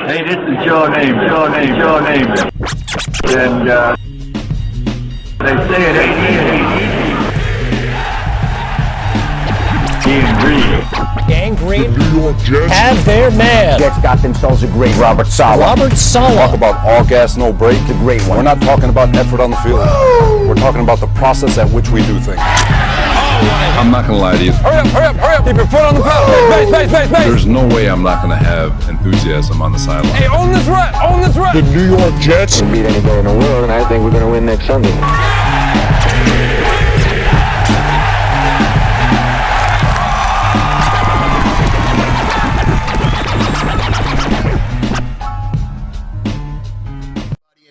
Hey, this is your name. And they say it ain't easy. Gang Green have their man. Jets got themselves a great Robert Saleh. Talk about all gas, no brake. The great one. We're not talking about effort on the field. We're talking about the process at which we do things. I'm not gonna lie to you. Hurry up. Keep your foot on the pedal. Base. There's no way I'm not gonna have enthusiasm on the sideline. Hey, own this rep. The New York Jets Can beat anybody in the world, and I think we're going to win next Sunday.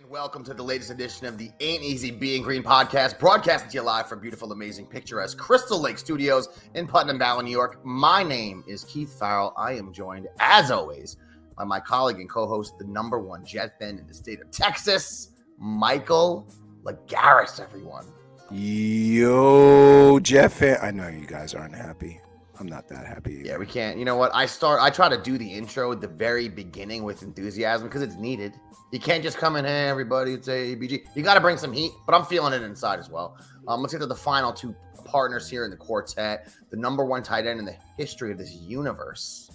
Welcome to the latest edition of the A.E.B.G podcast, broadcasting to you live from beautiful, amazing, picturesque Crystal Lake Studios in Putnam Valley, New York. My name is Keith Farrell. I am joined, as always, by my colleague and co-host, the number one Jet fan in the state of Texas, Michael Lagaris, everyone. Yo, Jet fan. I know you guys aren't happy. I'm not that happy either. Yeah, we can't. You know what? I try to do the intro at the very beginning with enthusiasm because it's needed. You can't just come in, hey, everybody, it's A.E.B.G. You got to bring some heat, but I'm feeling it inside as well. Let's get to the final two partners here in the quartet. The number one tight end in the history of this universe,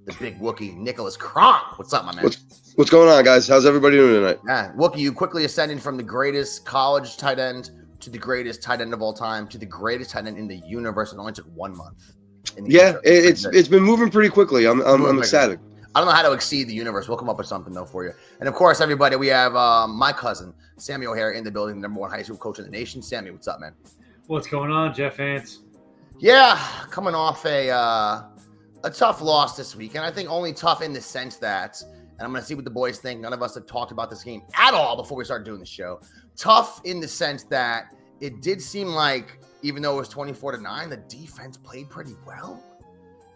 the big Wookie, Nicholas Kronk. What's up, my man? What's going on, guys? How's everybody doing tonight? Yeah, Wookie, you quickly ascended from the greatest college tight end to the greatest tight end of all time to the greatest tight end in the universe, and only took 1 month. Yeah, it's been moving pretty quickly. I'm ecstatic. I don't know how to exceed the universe. We'll come up with something, though, for you. And, of course, everybody, we have my cousin, Sammy O'Hare, in the building, the number one high school coach in the nation. Sammy, what's up, man? What's going on, Jeff Ants? Yeah, coming off a tough loss this week. And I think only tough in the sense that, and I'm going to see what the boys think. None of us have talked about this game at all before we started doing the show. Tough in the sense that it did seem like, even though it was 24-9, the defense played pretty well.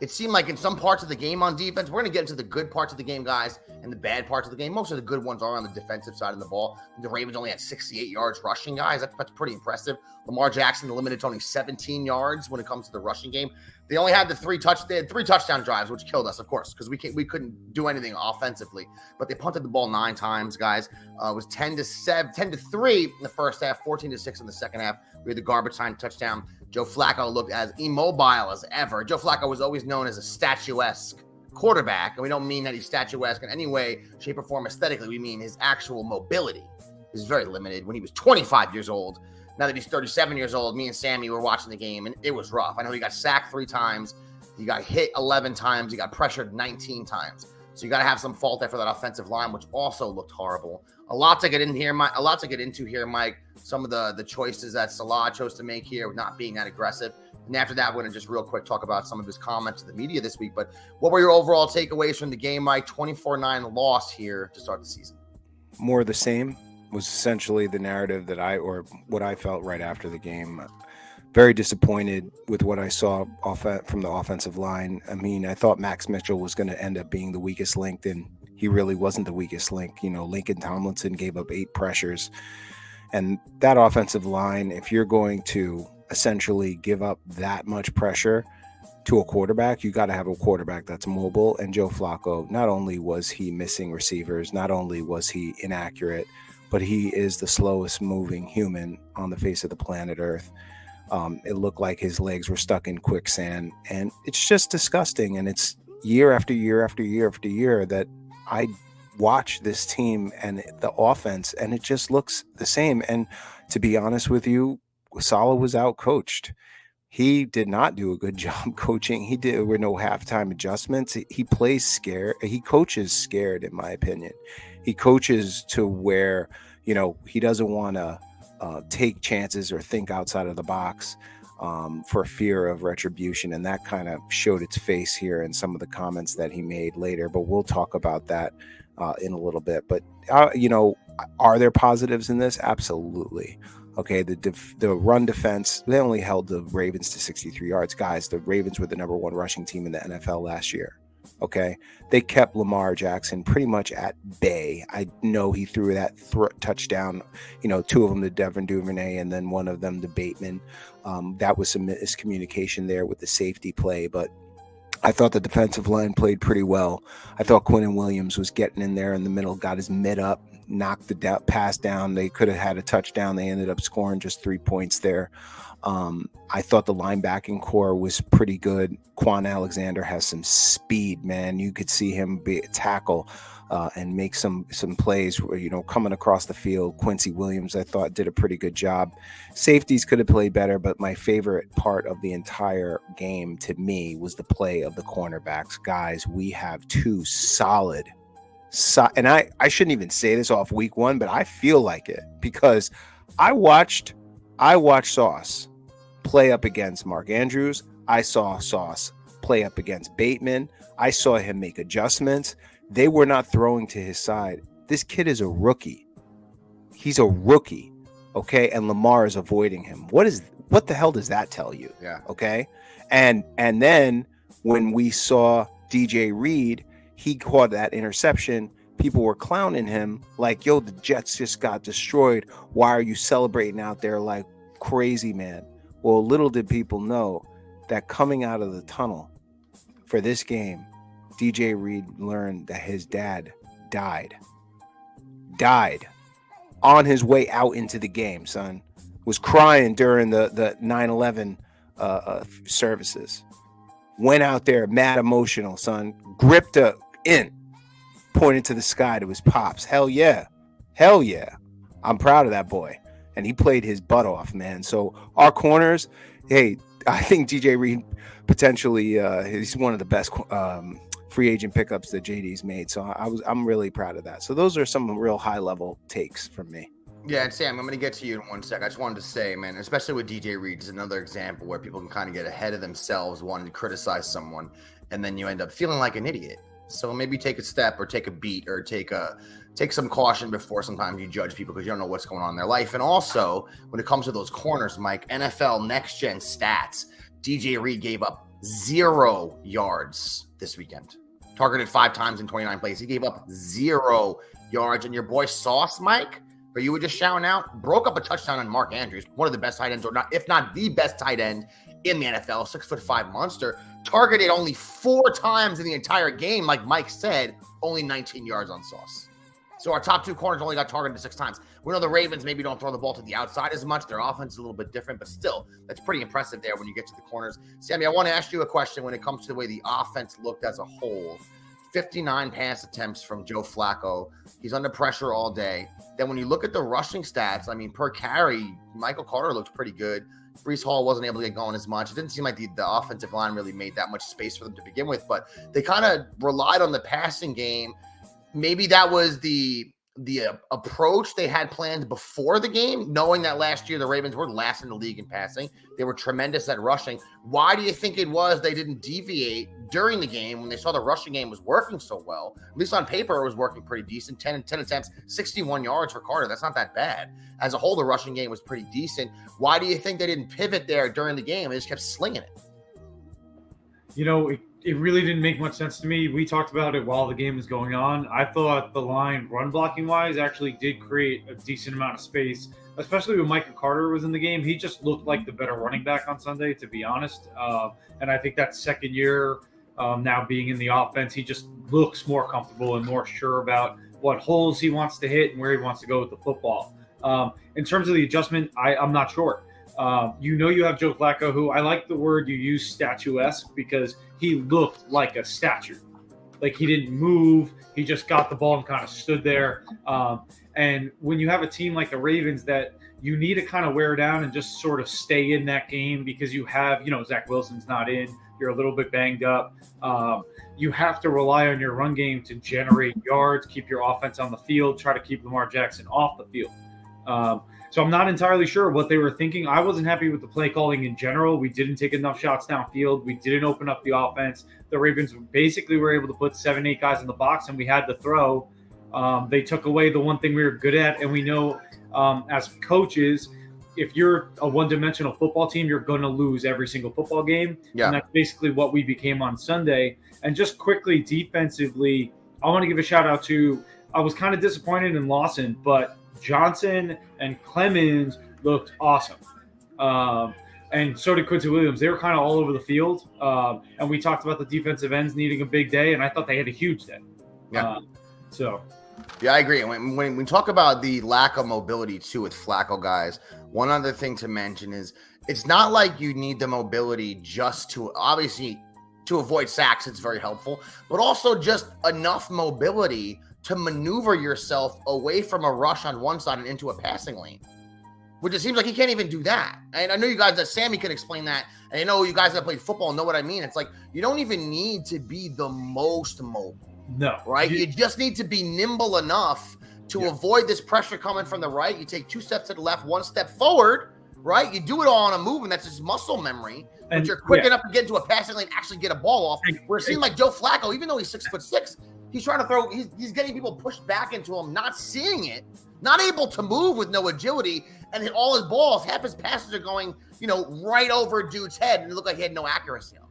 It seemed like in some parts of the game on defense, we're going to get into the good parts of the game, guys, and the bad parts of the game. Most of the good ones are on the defensive side of the ball. The Ravens only had 68 yards rushing, guys. That's pretty impressive. Lamar Jackson limited to only 17 yards when it comes to the rushing game. They only had three touchdown drives, which killed us, of course, because we couldn't do anything offensively. But they punted the ball 9 times, guys. It was 10-3 in the first half, 14-6 in the second half. We had the garbage time touchdown. Joe Flacco looked as immobile as ever. Joe Flacco was always known as a statuesque quarterback, and we don't mean that he's statuesque in any way, shape, or form aesthetically. We mean his actual mobility is very limited. When he was 25 years old, now that he's 37 years old, me and Sammy were watching the game, and it was rough. I know he got sacked 3 times. He got hit 11 times. He got pressured 19 times. So you got to have some fault there for that offensive line, which also looked horrible. A lot to get into here, Mike. Some of the choices that Salah chose to make here with not being that aggressive. And after that, we're going to just real quick talk about some of his comments to the media this week. But what were your overall takeaways from the game, Mike? 24-9 loss here to start the season. More of the same was essentially the narrative what I felt right after the game. Very disappointed with what I saw from the offensive line. I mean, I thought Max Mitchell was going to end up being the weakest link, and he really wasn't the weakest link. You know, Lincoln Tomlinson gave up 8 pressures. And that offensive line, if you're going to essentially give up that much pressure to a quarterback, you got to have a quarterback that's mobile. And Joe Flacco, not only was he missing receivers, not only was he inaccurate, but he is the slowest moving human on the face of the planet Earth. It looked like his legs were stuck in quicksand, and it's just disgusting. And it's year after year after year after year that I watch this team and the offense, and it just looks the same. And to be honest with you, Saleh was out-coached. He did not do a good job coaching. There were no halftime adjustments. He plays scared. He coaches scared, in my opinion. He coaches to where, he doesn't want to take chances or think outside of the box for fear of retribution. And that kind of showed its face here in some of the comments that he made later. But we'll talk about that in a little bit. But, are there positives in this? Absolutely. Okay, the run defense, they only held the Ravens to 63 yards. Guys, the Ravens were the number 1 rushing team in the NFL last year. Okay, they kept Lamar Jackson pretty much at bay. I know he threw that touchdown, 2 of them to Devin Duvernay and then 1 of them to Bateman. That was some miscommunication there with the safety play, but I thought the defensive line played pretty well. I thought Quinnen Williams was getting in there in the middle, got his mid up, knocked the pass down. They could have had a touchdown. They ended up scoring just 3 points there. I thought the linebacking core was pretty good. Quan Alexander has some speed, man. You could see him tackle and make some plays, coming across the field. Quincy Williams, I thought, did a pretty good job. Safeties could have played better, but my favorite part of the entire game to me was the play of the cornerbacks. Guys, we have two solid, and I shouldn't even say this off week one, but I feel like it because I watched Sauce play up against Mark Andrews. I saw Sauce play up against Bateman. I saw him make adjustments. They were not throwing to his side. This kid is a rookie. He's a rookie, okay? And Lamar is avoiding him. What the hell does that tell you? Yeah. Okay? And then when we saw DJ Reed, he caught that interception. People were clowning him like, yo, the Jets just got destroyed. Why are you celebrating out there like crazy, man? Well, little did people know that coming out of the tunnel for this game, DJ Reed learned that his dad died on his way out into the game, son. Was crying during the 9/11 services. Went out there mad emotional, son. Gripped in, pointed to the sky to his pops. Hell yeah. I'm proud of that boy. And he played his butt off, man. So our corners, hey, I think DJ Reed potentially he's one of the best free agent pickups that JD's made. So I'm really proud of that. So those are some real high level takes from me. Yeah, and Sam, I'm going to get to you in 1 sec. I just wanted to say, man, especially with DJ Reed, is another example where people can kind of get ahead of themselves wanting to criticize someone, and then you end up feeling like an idiot. So maybe take a step or take a beat or take some caution before sometimes you judge people because you don't know what's going on in their life. And also, when it comes to those corners, Mike, NFL Next Gen stats, DJ Reed gave up 0 yards this weekend. Targeted 5 times in 29 plays. He gave up 0 yards. And your boy Sauce, Mike, where you were just shouting out, broke up a touchdown on Mark Andrews, one of the best tight ends, or not, if not the best tight end in the NFL, 6'5" monster, targeted only 4 times in the entire game. Like Mike said, only 19 yards on Sauce. So our top 2 corners only got targeted 6 times. We know the Ravens maybe don't throw the ball to the outside as much. Their offense is a little bit different, but still, that's pretty impressive there when you get to the corners. Sammy, I want to ask you a question when it comes to the way the offense looked as a whole. 59 pass attempts from Joe Flacco. He's under pressure all day. Then when you look at the rushing stats, I mean, per carry, Michael Carter looked pretty good. Breece Hall wasn't able to get going as much. It didn't seem like the offensive line really made that much space for them to begin with, but they kind of relied on the passing game. Maybe that was the approach they had planned before the game, knowing that last year the Ravens were last in the league in passing. They were tremendous at rushing. Why do you think it was they didn't deviate during the game when they saw the rushing game was working so well? At least on paper, it was working pretty decent. 10 attempts, 61 yards for Carter. That's not that bad. As a whole, the rushing game was pretty decent. Why do you think they didn't pivot there during the game? They just kept slinging it. You know, it really didn't make much sense to me. We talked about it while the game was going on. I thought the line, run blocking wise, actually did create a decent amount of space, especially when Michael Carter was in the game. He just looked like the better running back on Sunday, to be honest. And I think that second year now being in the offense, he just looks more comfortable and more sure about what holes he wants to hit and where he wants to go with the football. In terms of the adjustment, I'm not sure. You have Joe Flacco, who I like the word you use, statuesque, because he looked like a statue. Like he didn't move. He just got the ball and kind of stood there. And when you have a team like the Ravens that you need to kind of wear down and just sort of stay in that game because you have, Zach Wilson's not in. You're a little bit banged up. You have to rely on your run game to generate yards, keep your offense on the field, try to keep Lamar Jackson off the field. So I'm not entirely sure what they were thinking. I wasn't happy with the play calling in general. We didn't take enough shots downfield. We didn't open up the offense. The Ravens basically were able to put 7-8 guys in the box, and we had to throw. They took away the one thing we were good at, and we know as coaches, if you're a one-dimensional football team, you're going to lose every single football game. Yeah. And that's basically what we became on Sunday. And just quickly, defensively, I want to give a shout-out to – I was kind of disappointed in Lawson, but – Johnson and Clemens looked awesome. and so did Quincy Williams. They were kind of all over the field. And we talked about the defensive ends needing a big day, and I thought they had a huge day. Yeah. Yeah, I agree. When we talk about the lack of mobility too with Flacco, guys, one other thing to mention is it's not like you need the mobility just to obviously to avoid sacks. It's very helpful, but also just enough mobility to maneuver yourself away from a rush on one side and into a passing lane, which it seems like he can't even do that. And I know you guys that Sammy can explain that. And I know you guys that played football know what I mean. It's like you don't even need to be the most mobile. No. Right? You just need to be nimble enough to avoid this pressure coming from the right. You take 2 steps to the left, 1 step forward, right? You do it all on a move, and that's just muscle memory. But you're quick enough to get into a passing lane, actually get a ball off. Where it seems like Joe Flacco, even though he's 6'6", he's trying to throw, he's getting people pushed back into him, not seeing it, not able to move with no agility, and hit all his balls. Half his passes are going, right over dude's head, and it looked like he had no accuracy on him.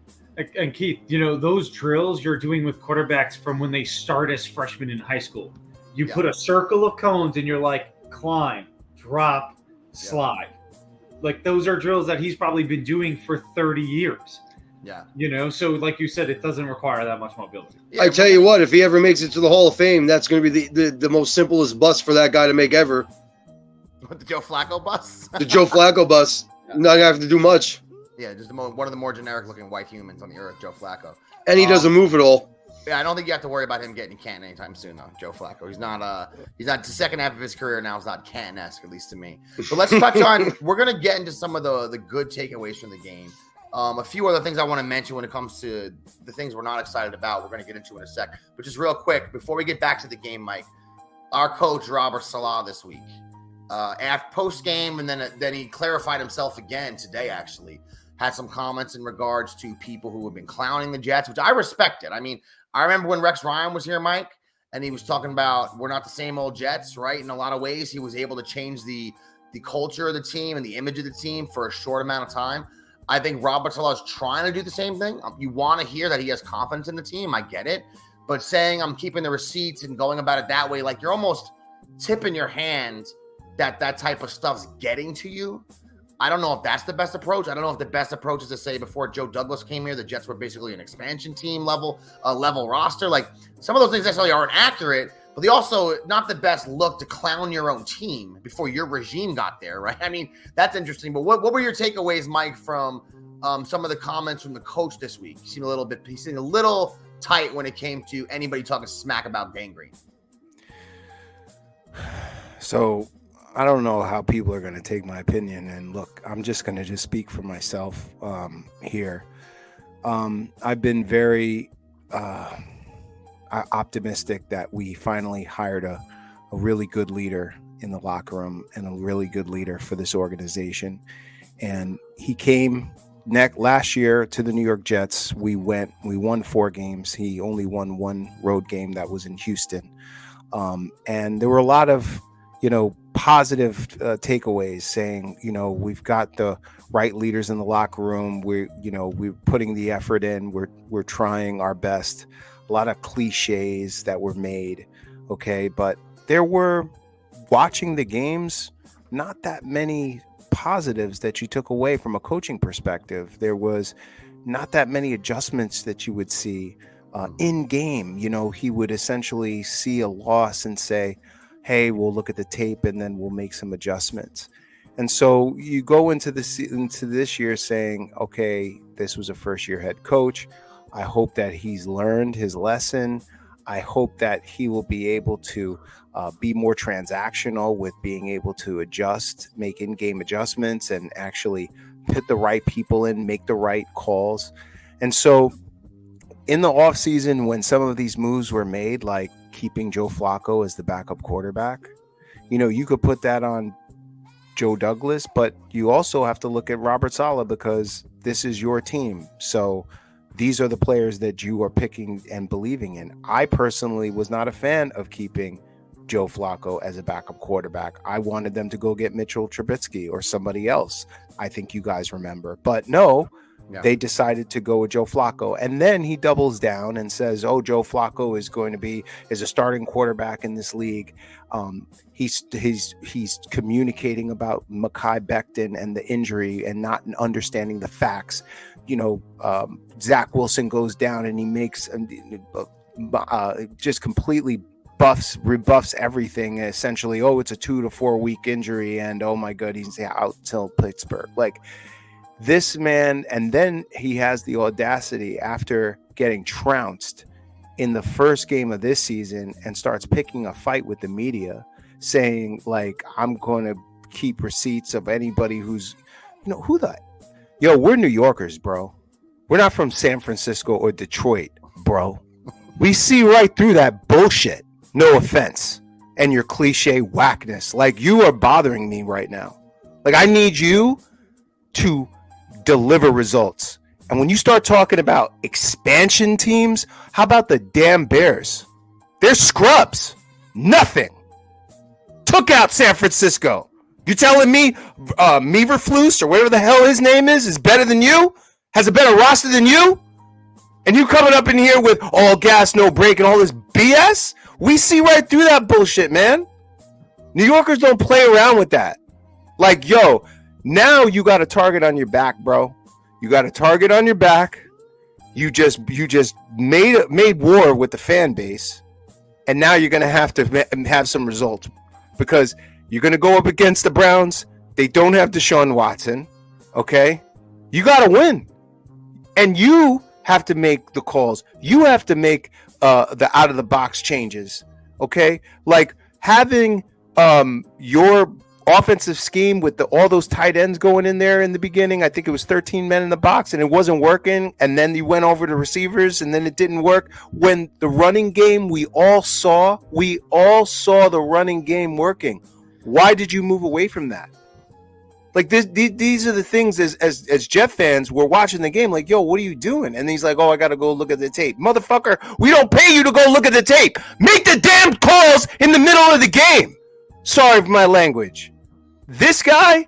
And Keith, those drills you're doing with quarterbacks from when they start as freshmen in high school. You put a circle of cones and you're like, climb, drop, slide. Like those are drills that he's probably been doing for 30 years. Yeah. So like you said, it doesn't require that much mobility. Yeah, I tell you what, if he ever makes it to the Hall of Fame, that's going to be the most simplest bus for that guy to make ever. The Joe Flacco bus? The Joe Flacco bus. Not going to have to do much. Yeah, just one of the more generic-looking white humans on the earth, Joe Flacco. And he doesn't move at all. Yeah, I don't think you have to worry about him getting Canton anytime soon, though. Joe Flacco, he's not. The second half of his career now is not Canton-esque, at least to me. But let's touch on. We're gonna get into some of the good takeaways from the game. A few other things I want to mention when it comes to the things we're not excited about. We're gonna get into in a sec. But just real quick before we get back to the game, Mike, our coach Robert Saleh this week, after post game, and then he clarified himself again today. Actually, had some comments in regards to people who have been clowning the Jets, which I respected. I mean, I remember when Rex Ryan was here, Mike, and he was talking about we're not the same old Jets, right? In a lot of ways, he was able to change the culture of the team and the image of the team for a short amount of time. I think Robert Saleh is trying to do the same thing. You want to hear that he has confidence in the team. I get it. But saying I'm keeping the receipts and going about it that way, like you're almost tipping your hand that type of stuff's getting to you. I don't know if that's the best approach. I don't know if the best approach is to say before Joe Douglas came here, the Jets were basically an expansion team level roster. Like some of those things necessarily aren't accurate, but they also not the best look to clown your own team before your regime got there, right? I mean, that's interesting. But what were your takeaways, Mike, from some of the comments from the coach this week? He seemed a little tight when it came to anybody talking smack about Gang Green. So I don't know how people are going to take my opinion. And look, I'm just going to just speak for myself here. I've been very optimistic that we finally hired a really good leader in the locker room and a really good leader for this organization. And he came last year to the New York Jets. We won 4 games. He only won 1 road game that was in Houston. And there were a lot of, positive takeaways saying, we've got the right leaders in the locker room. We're putting the effort in. We're trying our best. A lot of cliches that were made. Okay. But there were, watching the games, not that many positives that you took away from a coaching perspective. There was not that many adjustments that you would see in game. He would essentially see a loss and say, hey, we'll look at the tape and then we'll make some adjustments. And so you go into this year saying, okay, this was a first-year head coach. I hope that he's learned his lesson. I hope that he will be able to be more transactional with being able to make in-game adjustments and actually put the right people in, make the right calls. And so in the offseason, when some of these moves were made, like keeping Joe Flacco as the backup quarterback, you could put that on Joe Douglas, but you also have to look at Robert Saleh because this is your team. So these are the players that you are picking and believing in. I personally was not a fan of keeping Joe Flacco as a backup quarterback. I wanted them to go get Mitchell Trubisky or somebody else. I think you guys remember. But no, Yeah. They decided to go with Joe Flacco. And then he doubles down and says, oh, Joe Flacco is a starting quarterback in this league. He's communicating about Mekhi Becton and the injury and not understanding the facts. Zach Wilson goes down and he makes just completely rebuffs everything. Essentially, oh, it's a 2 to 4 week injury, and oh my God, he's out till Pittsburgh. Like this man, and then he has the audacity after getting trounced in the first game of this season and starts picking a fight with the media, saying like, I'm going to keep receipts of anybody who's, we're New Yorkers, bro. We're not from San Francisco or Detroit, bro. We see right through that bullshit. No offense. And your cliche whackness. Like, you are bothering me right now. Like, I need you to deliver results. And when you start talking about expansion teams, how about the damn Bears? They're scrubs. Nothing. Took out San Francisco. You telling me Meverflus or whatever the hell his name is better than you? Has a better roster than you? And you coming up in here with all gas, no brake, and all this BS? We see right through that bullshit, man. New Yorkers don't play around with that. Like, yo, now you got a target on your back, bro. You got a target on your back. You just made war with the fan base, and now you're gonna have to have some results because you're gonna go up against the Browns. They don't have Deshaun Watson. Okay, you gotta win, and you have to make the calls. You have to make the out of the box changes. Okay, like having your offensive scheme with all those tight ends going in there in the beginning. I think it was 13 men in the box and it wasn't working. And then you went over to receivers and then it didn't work. When the running game, we all saw the running game working. Why did you move away from that? Like these are the things as Jeff fans, we're watching the game like, yo, what are you doing? And he's like, oh, I got to go look at the tape. Motherfucker, we don't pay you to go look at the tape. Make the damn calls in the middle of the game. Sorry for my language. This guy,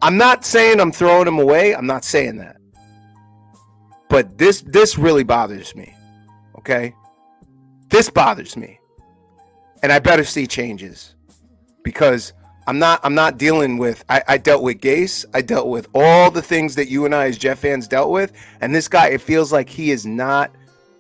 I'm not saying I'm throwing him away. I'm not saying that. But this really bothers me. Okay? This bothers me. And I better see changes. Because I'm not dealing with I dealt with Gase. I dealt with all the things that you and I as Jeff fans dealt with. And this guy, it feels like he is not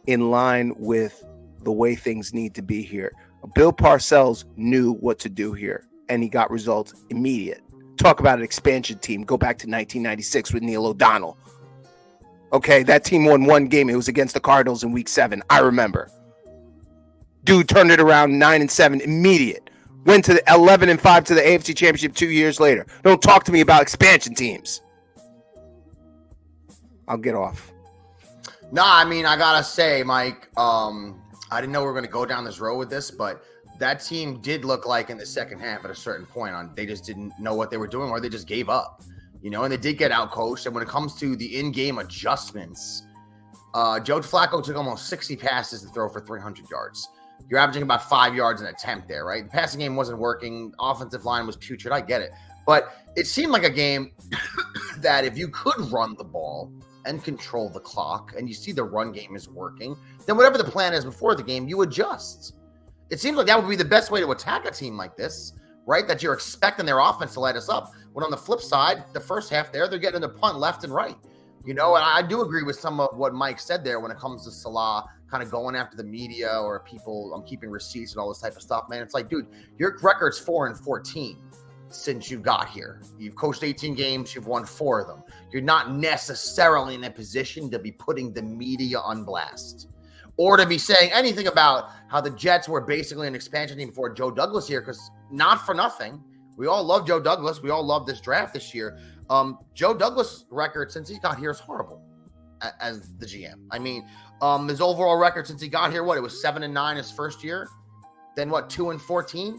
in line with the way things need to be here. Bill Parcells knew what to do here. And he got results immediate. Talk about an expansion team. Go back to 1996 with Neil O'Donnell. Okay, that team won one game. It was against the Cardinals in Week 7. I remember. Dude turned it around 9-7 immediate. Went to the 11-5 to the AFC Championship 2 years later. Don't talk to me about expansion teams. I'll get off. No, I mean, I gotta say, Mike, I didn't know we were going to go down this road with this, but that team did look like in the second half at a certain point they just didn't know what they were doing or they just gave up, and they did get out coached. And when it comes to the in-game adjustments, Joe Flacco took almost 60 passes to throw for 300 yards. You're averaging about 5 yards an attempt there, right? The passing game wasn't working. Offensive line was putrid. I get it. But it seemed like a game that if you could run the ball and control the clock and you see the run game is working, then whatever the plan is before the game, you adjust. It seems like that would be the best way to attack a team like this, right? That you're expecting their offense to light us up. When on the flip side, the first half they're getting a punt left and right. And I do agree with some of what Mike said there when it comes to Salah kind of going after the media or people, I'm keeping receipts and all this type of stuff, man. It's like, dude, your record's 4-14 since you got here. You've coached 18 games, you've won 4 of them. You're not necessarily in a position to be putting the media on blast or to be saying anything about how the Jets were basically an expansion team before Joe Douglas here, because not for nothing. We all love Joe Douglas. We all love this draft this year. Joe Douglas' record since he got here is horrible as the GM. I mean, his overall record since he got here, it was 7-9 his first year, then 2-14,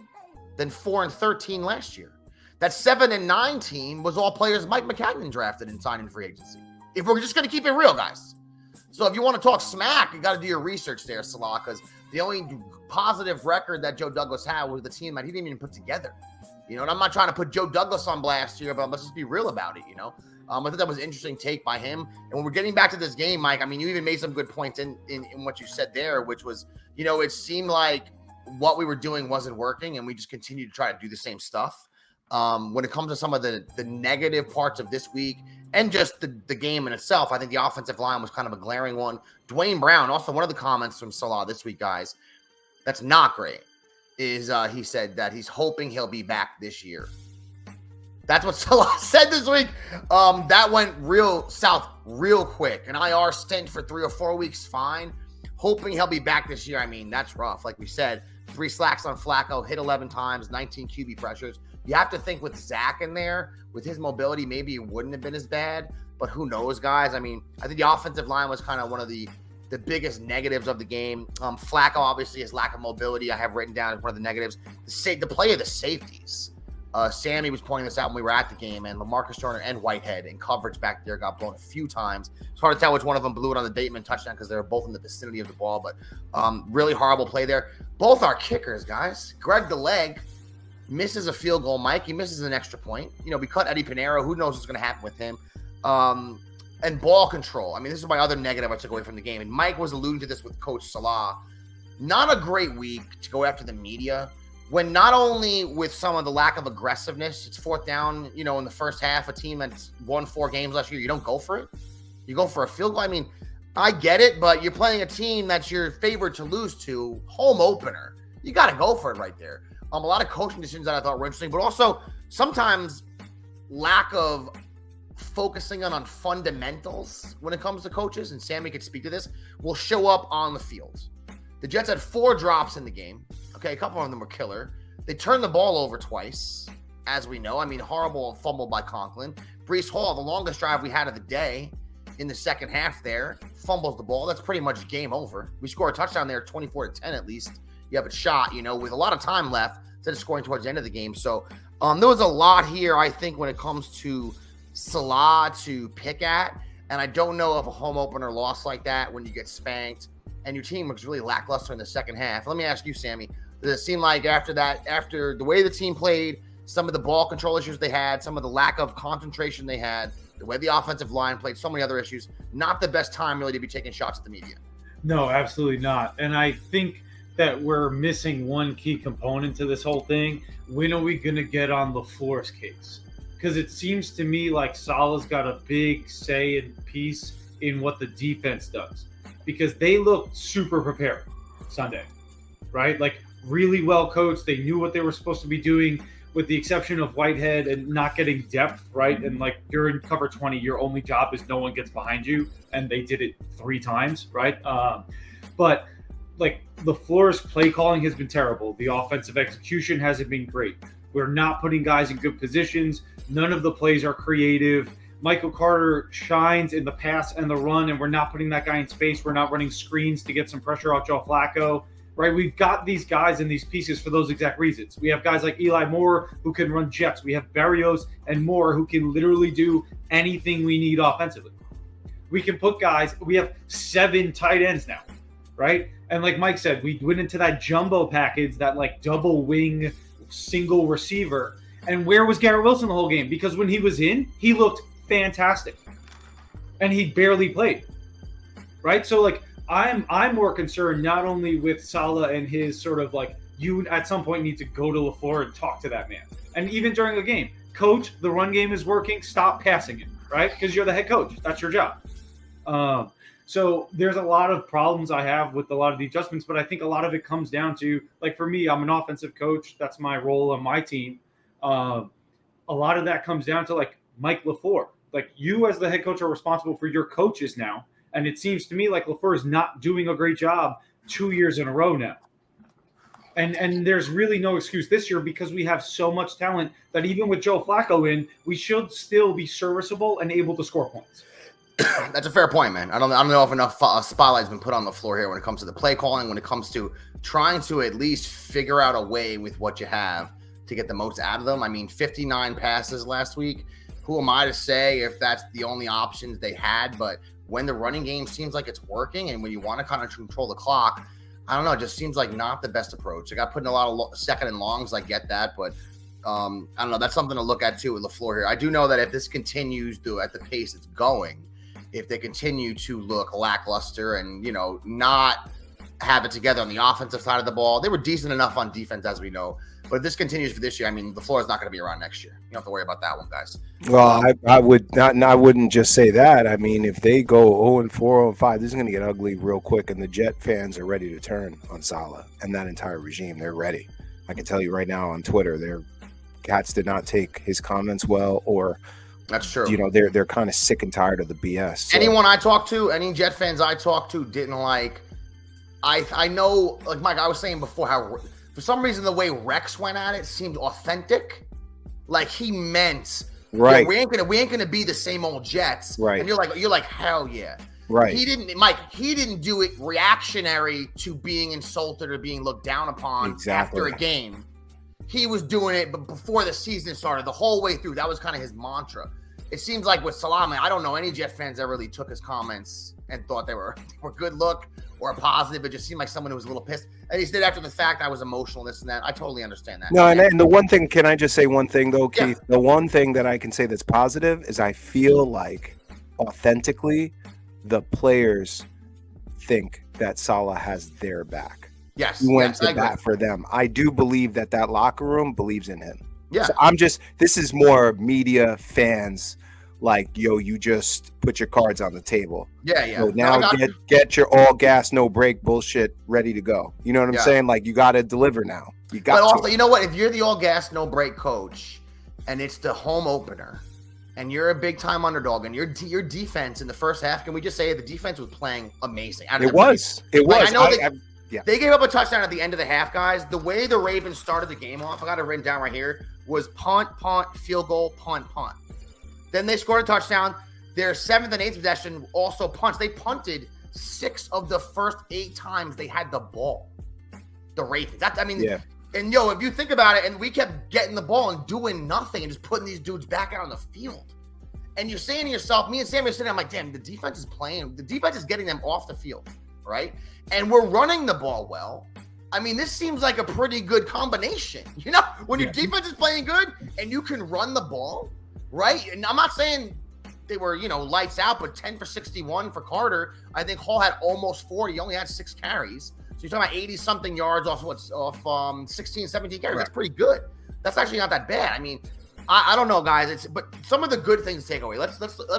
then 4-13 last year. That 7-9 team was all players Mike McCagnon drafted and signed in free agency. If we're just going to keep it real, guys. So if you want to talk smack, you got to do your research there, Salah, because the only positive record that Joe Douglas had was the team that he didn't even put together. And I'm not trying to put Joe Douglas on blast here, but let's just be real about it, I thought that was an interesting take by him. And when we're getting back to this game, Mike, I mean, you even made some good points in what you said there, which was, it seemed like what we were doing wasn't working, and we just continued to try to do the same stuff. When it comes to some of the negative parts of this week and just the game in itself, I think the offensive line was kind of a glaring one. Dwayne Brown, also one of the comments from Salah this week, guys, that's not great, is he said that he's hoping he'll be back this year. That's what Salah said this week. That went real south real quick. An IR stint for 3 or 4 weeks, fine. Hoping he'll be back this year. I mean, that's rough. Like we said, 3 slacks on Flacco, hit 11 times, 19 QB pressures. You have to think with Zach in there, with his mobility, maybe it wouldn't have been as bad. But who knows, guys? I mean, I think the offensive line was kind of one of the biggest negatives of the game. Flacco, obviously, his lack of mobility, I have written down as one of the negatives. The play of the safeties. Sammy was pointing this out when we were at the game, and LaMarcus Joyner and Whitehead in coverage back there got blown a few times. It's hard to tell which one of them blew it on the Bateman touchdown because they were both in the vicinity of the ball, but really horrible play there. Both our kickers, guys. Greg the Leg misses a field goal. Mike, he misses an extra point. We cut Eddie Pinheiro. Who knows what's going to happen with him? And ball control. I mean, this is my other negative I took away from the game. And Mike was alluding to this with Coach Salah. Not a great week to go after the media. When not only with some of the lack of aggressiveness, it's 4th down, in the first half, a team that's won 4 games last year, you don't go for it. You go for a field goal. I mean, I get it, but you're playing a team that's you're favored to lose to, home opener. You got to go for it right there. A lot of coaching decisions that I thought were interesting, but also sometimes lack of focusing on fundamentals when it comes to coaches, and Sammy could speak to this, will show up on the field. The Jets had 4 drops in the game. Okay, a couple of them were killer. They turned the ball over twice, as we know. I mean, horrible fumble by Conklin. Breece Hall, the longest drive we had of the day in the second half there, fumbles the ball. That's pretty much game over. We score a touchdown there, 24-10 at least. You have it shot, with a lot of time left instead of scoring towards the end of the game. So there was a lot here, I think, when it comes to Salah to pick at. And I don't know if a home opener loss like that, when you get spanked and your team looks really lackluster in the second half. Let me ask you, Sammy, does it seem like after the way the team played, some of the ball control issues they had, some of the lack of concentration they had, the way the offensive line played, so many other issues, not the best time really to be taking shots at the media? No, absolutely not. And I think that we're missing one key component to this whole thing. When are we going to get on LaFleur's case? Because it seems to me like Salah's got a big say and piece in what the defense does. Because they looked super prepared Sunday, right? Like, really well coached. They knew what they were supposed to be doing, with the exception of Whitehead and not getting depth, right? And like, you're in cover 20, your only job is no one gets behind you, and they did it 3 times, right? But like, LaFleur's play calling has been terrible. The offensive execution hasn't been great. We're not putting guys in good positions. None of the plays are creative. Michael Carter shines in the pass and the run, and we're not putting that guy in space. We're not running screens to get some pressure off Joe Flacco. Right, we've got these guys and these pieces for those exact reasons. We have guys like Eli Moore who can run jets. We have Berrios and Moore who can literally do anything we need offensively. We can put guys. We have 7 tight ends now, right? And like Mike said, we went into that jumbo package, that like double wing single receiver. And where was Garrett Wilson the whole game? Because when he was in, he looked fantastic, and he barely played. Right, so like, I'm more concerned not only with Salah and his sort of like, you at some point need to go to LaFleur and talk to that man. And even during the game, coach, the run game is working, stop passing it, right? Because you're the head coach. That's your job. So there's a lot of problems I have with a lot of the adjustments, but I think a lot of it comes down to, like, for me, I'm an offensive coach. That's my role on my team. A lot of that comes down to like Mike LaFleur. Like, you as the head coach are responsible for your coaches now. And it seems to me like LaFleur is not doing a great job 2 years in a row now. And there's really no excuse this year because we have so much talent that even with Joe Flacco in, we should still be serviceable and able to score points. That's a fair point, man. I don't know if enough spotlight's been put on LaFleur here when it comes to the play calling, when it comes to trying to at least figure out a way with what you have to get the most out of them. I mean, 59 passes last week. Who am I to say if that's the only options they had? But when the running game seems like it's working and when you want to kind of control the clock, I don't know, it just seems like not the best approach. They got put in a lot of second and longs. I get that, but I don't know. That's something to look at too with LaFleur here. I do know that if this continues at the pace it's going, if they continue to look lackluster and, not have it together on the offensive side of the ball, they were decent enough on defense, as we know. But if this continues for this year, I mean, LaFleur is not going to be around next year. You don't have to worry about that one, guys. Well, I would not. I wouldn't just say that. I mean, if they go 0-4, 0-5, this is going to get ugly real quick, and the Jet fans are ready to turn on Saleh and that entire regime. They're ready. I can tell you right now on Twitter, their cats did not take his comments well, or that's true. They're kind of sick and tired of the BS. So. Anyone I talked to, any Jet fans I talked to, didn't like. I know, like Mike, I was saying before, how for some reason the way Rex went at it seemed authentic. Like he meant, right? We ain't gonna be the same old Jets, right? And you're like, hell yeah, right? He didn't do it reactionary to being insulted or being looked down upon after a game. He was doing it, but before the season started, the whole way through. That was kind of his mantra. It seems like with Saleh, I don't know any Jet fans that really took his comments and thought they were good look or positive. It just seemed like someone who was a little pissed. And he said after the fact, I was emotional, this and that. I totally understand that. No, and the one thing, can I just say one thing though, Keith? Yeah. The one thing that I can say that's positive is I feel like authentically the players think that Saleh has their back. Yes. He went to bat for them. I do believe that locker room believes in him. Yeah. So this is more media fans like, yo, you just put your cards on the table. Yeah, yeah. So now get your all gas, no break bullshit ready to go. You know what I'm saying? Like, you got to deliver now. But also, you know what? If you're the all gas, no break coach and it's the home opener and you're a big time underdog and your defense in the first half, can we just say the defense was playing amazing? It was. I know they gave up a touchdown at the end of the half, guys. The way the Ravens started the game off, I got it written down right here, was punt, field goal, punt. Then they scored a touchdown. Their 7th and 8th possession also punts. They punted 6 of the first 8 times they had the ball. The Ravens. And if you think about it, and we kept getting the ball and doing nothing and just putting these dudes back out on the field. And you're saying to yourself, me and Sammy are sitting there, I'm like, damn, the defense is playing. The defense is getting them off the field, right? And we're running the ball well. I mean, this seems like a pretty good combination. When your defense is playing good and you can run the ball, right? And I'm not saying they were, lights out, but 10 for 61 for Carter. I think Hall had almost 40. He only had 6 carries. So you're talking about 80-something yards off 16, 17 carries. Right. That's pretty good. That's actually not that bad. I mean, I don't know, guys. But some of the good things to take away. Let's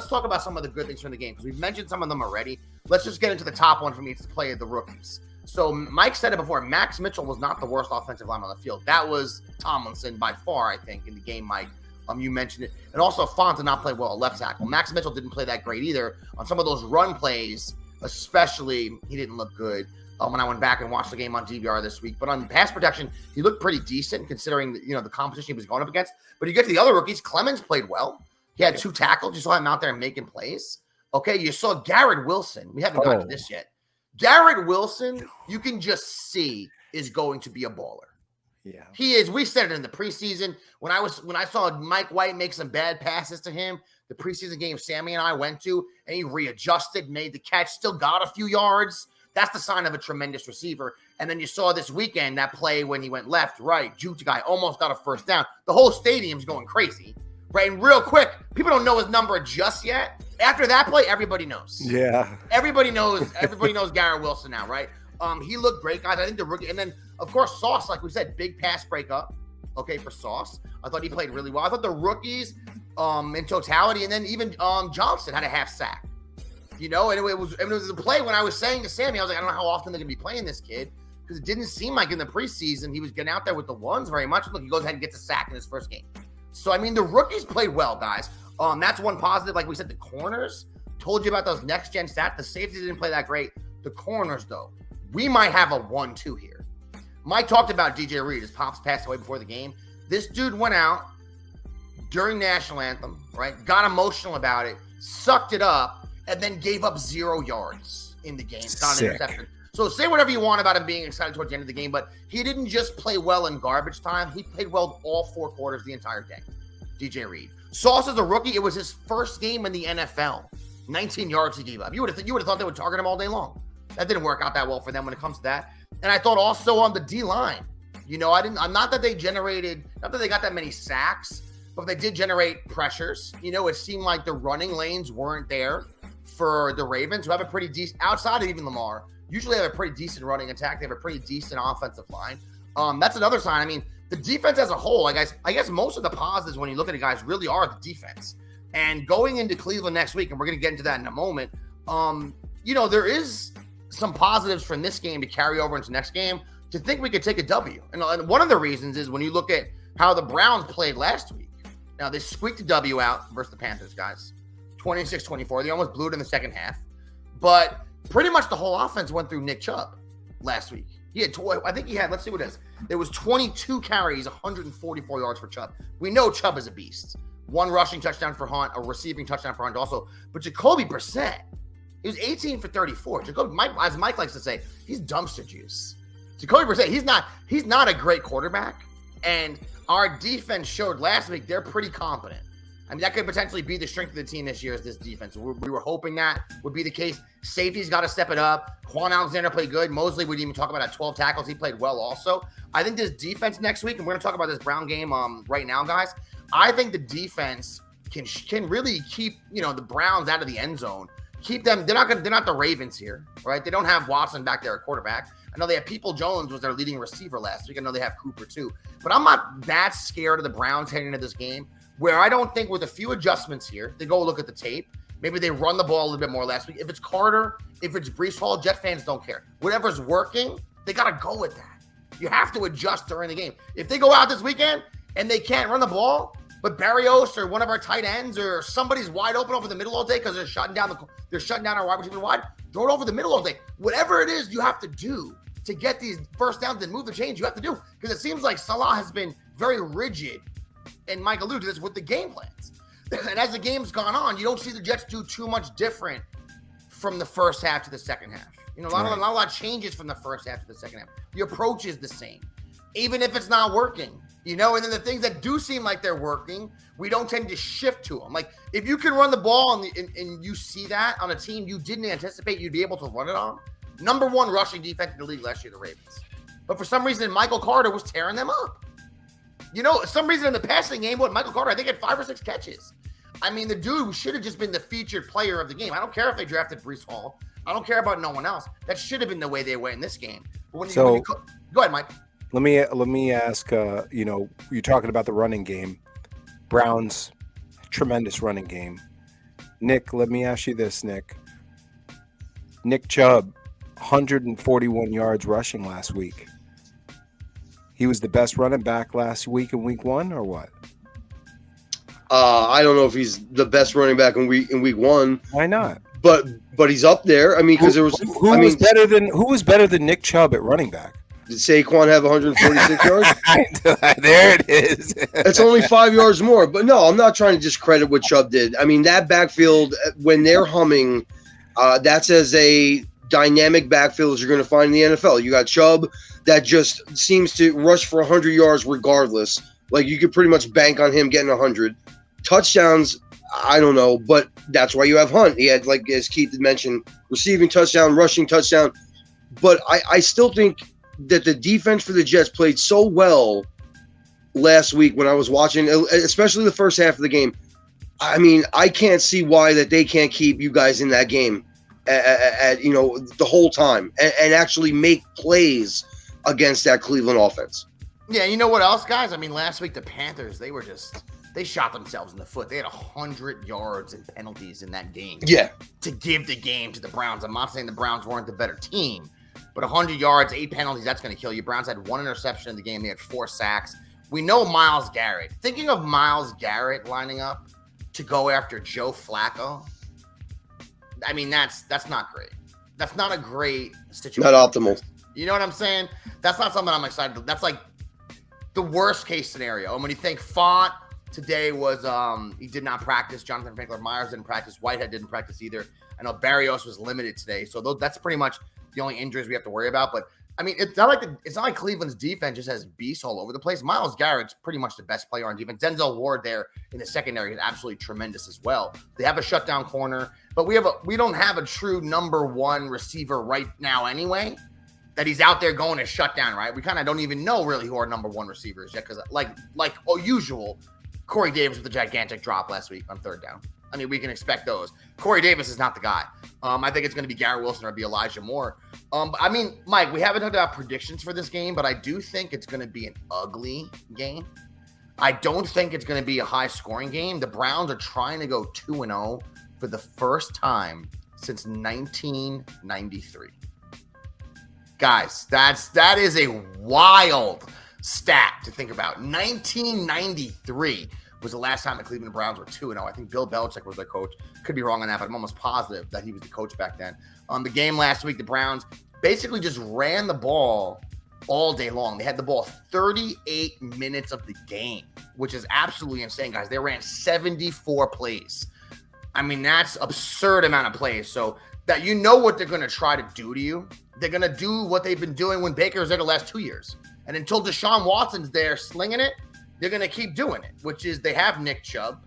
talk about some of the good things from the game because we've mentioned some of them already. Let's just get into the top one from each play of the rookies. So Mike said it before. Max Mitchell was not the worst offensive lineman on the field. That was Tomlinson by far, I think, in the game, Mike. You mentioned it. And also, Font did not play well at left tackle. Max Mitchell didn't play that great either. On some of those run plays, especially, he didn't look good. When I went back and watched the game on DVR this week. But on pass protection, he looked pretty decent considering the competition he was going up against. But you get to the other rookies, Clemens played well. He had 2 tackles. You saw him out there making plays. Okay, you saw Garrett Wilson. We haven't gotten to this yet. Garrett Wilson, you can just see, is going to be a baller. Yeah, he is. We said it in the preseason when I saw Mike White make some bad passes to him. The preseason game Sammy and I went to, and he readjusted, made the catch, still got a few yards. That's the sign of a tremendous receiver. And then you saw this weekend that play when he went left, right, juke guy, almost got a first down. The whole stadium's going crazy, right? And real quick, people don't know his number just yet. After that play, everybody knows. Yeah, everybody knows. Everybody knows Garrett Wilson now, right? He looked great, guys. I think the rookie, and then of course Sauce, like we said, big pass breakup. Okay, for Sauce, I thought he played really well. I thought the rookies, in totality, and then even Johnson had a half sack. And it was a play when I was saying to Sammy, I was like, I don't know how often they're gonna be playing this kid because it didn't seem like in the preseason he was getting out there with the ones very much. Look, he goes ahead and gets a sack in his first game. So I mean, the rookies played well, guys. That's one positive. Like we said, the corners. Told you about those next gen stats. The safety didn't play that great. The corners, though, we might have a 1-2 here. Mike talked about DJ Reed. His pops passed away before the game. This dude went out during national anthem, right? Got emotional about it, sucked it up, and then gave up 0 yards in the game. Not an interception. So say whatever you want about him being excited towards the end of the game, but he didn't just play well in garbage time. He played well all 4 quarters the entire day. DJ Reed. Sauce is a rookie. It was his first game in the NFL. 19 yards he gave up. You would have thought they would target him all day long. That didn't work out that well for them when it comes to that. And I thought also on the D-line, I'm not that they got that many sacks, but they did generate pressures. It seemed like the running lanes weren't there for the Ravens, who have a pretty decent, outside of even Lamar, usually have a pretty decent running attack. They have a pretty decent offensive line. That's another sign. I mean, the defense as a whole, I guess most of the positives when you look at it, guys, really are the defense. And going into Cleveland next week, and we're going to get into that in a moment, there is some positives from this game to carry over into next game to think we could take a W. And one of the reasons is when you look at how the Browns played last week. Now, they squeaked a W out versus the Panthers, guys. 26-24. They almost blew it in the second half. But pretty much the whole offense went through Nick Chubb last week. Let's see what it is. There was 22 carries, 144 yards for Chubb. We know Chubb is a beast. 1 rushing touchdown for Hunt, a receiving touchdown for Hunt also. But Jacoby Brissett, he was 18 for 34. As Mike likes to say, he's dumpster juice. Jacoby Brissett, he's not a great quarterback. And our defense showed last week they're pretty competent. I mean, that could potentially be the strength of the team this year is this defense. We were hoping that would be the case. Safety's got to step it up. Quan Alexander played good. Mosley, we didn't even talk about at 12 tackles. He played well also. I think this defense next week, and we're going to talk about this Brown game right now, guys. I think the defense can really keep, the Browns out of the end zone. Keep them. They're not the Ravens here, right? They don't have Watson back there at quarterback. I know they have People Jones was their leading receiver last week. I know they have Cooper too. But I'm not that scared of the Browns heading into this game, where I don't think with a few adjustments here, they go look at the tape. Maybe they run the ball a little bit more last week. If it's Carter, if it's Breece Hall, Jet fans don't care. Whatever's working, they got to go with that. You have to adjust during the game. If they go out this weekend and they can't run the ball, but Barrios or one of our tight ends or somebody's wide open over the middle all day because they're shutting down our wide receiver wide, throw it over the middle all day. Whatever it is you have to do to get these first downs and move the chains, you have to do. Because it seems like Salah has been very rigid, and Mike alluded to this, with the game plans. And as the game's gone on, you don't see the Jets do too much different from the first half to the second half. Not a lot changes from the first half to the second half. The approach is the same, even if it's not working. And then the things that do seem like they're working, we don't tend to shift to them. Like, if you can run the ball and you see that on a team you didn't anticipate you'd be able to run it on, number 1 rushing defense in the league last year, the Ravens. But for some reason, Michael Carter was tearing them up. Some reason in the passing game, Michael Carter, I think, had 5 or 6 catches. I mean, the dude should have just been the featured player of the game. I don't care if they drafted Breece Hall. I don't care about no one else. That should have been the way they went in this game. But when you go ahead, Mike. Let me ask. You're talking about the running game. Browns, tremendous running game. Nick, let me ask you this, Nick. Nick Chubb, 141 yards rushing last week. He was the best running back last week in Week 1, or what? I don't know if he's the best running back in week 1. Why not? But he's up there. I mean, because there was who was better than Nick Chubb at running back? Did Saquon have 146 yards? There it is. It's only 5 yards more. But no, I'm not trying to discredit what Chubb did. I mean, that backfield, when they're humming, that's as a dynamic backfield as you're going to find in the NFL. You got Chubb that just seems to rush for 100 yards regardless. Like, you could pretty much bank on him getting 100. Touchdowns, I don't know, but that's why you have Hunt. He had, like, as Keith had mentioned, receiving touchdown, rushing touchdown. But I still think that the defense for the Jets played so well last week when I was watching, especially the first half of the game. I mean, I can't see why that they can't keep you guys in that game at the whole time and actually make plays against that Cleveland offense. Yeah, you know what else, guys? I mean, last week the Panthers, they shot themselves in the foot. They had 100 yards and penalties in that game. Yeah. To give the game to the Browns. I'm not saying the Browns weren't the better team, but 100 yards, 8 penalties, that's going to kill you. Browns had 1 interception in the game. They had 4 sacks. We know Myles Garrett. Thinking of Myles Garrett lining up to go after Joe Flacco, I mean, that's not great. That's not a great situation. Not optimal. You know what I'm saying? That's not something I'm excited to. That's like the worst case scenario. And when you think Font today was, he did not practice. Jonathan Franklin-Myers didn't practice. Whitehead didn't practice either. I know Barrios was limited today. So that's pretty much the only injuries we have to worry about. But I mean, it's not like Cleveland's defense just has beasts all over the place. Myles Garrett's pretty much the best player on defense. Denzel Ward there in the secondary is absolutely tremendous as well. They have a shutdown corner, but we don't have a true number 1 receiver right now anyway. that he's out there going to shut down, right? We kind of don't even know really who our number one receivers yet because, like usual, Corey Davis with a gigantic drop last week on third down. I mean, we can expect those. Corey Davis is not the guy. I think it's going to be Garrett Wilson or be Elijah Moore. I mean, Mike, we haven't talked about predictions for this game, but I do think it's going to be an ugly game. I don't think it's going to be a high-scoring game. The Browns are trying to go 2-0 for the first time since 1993. Guys, that is a wild stat to think about. 1993 was the last time the Cleveland Browns were 2-0. I think Bill Belichick was their coach. Could be wrong on that, but I'm almost positive that he was the coach back then. The game last week, the Browns basically just ran the ball all day long. They had the ball 38 minutes of the game, which is absolutely insane, guys. They ran 74 plays. I mean, that's absurd amount of plays. So that you know what they're going to try to do to you. They're going to do what they've been doing when Baker was there the last 2 years. And until Deshaun Watson's there slinging it, they're going to keep doing it, which is they have Nick Chubb.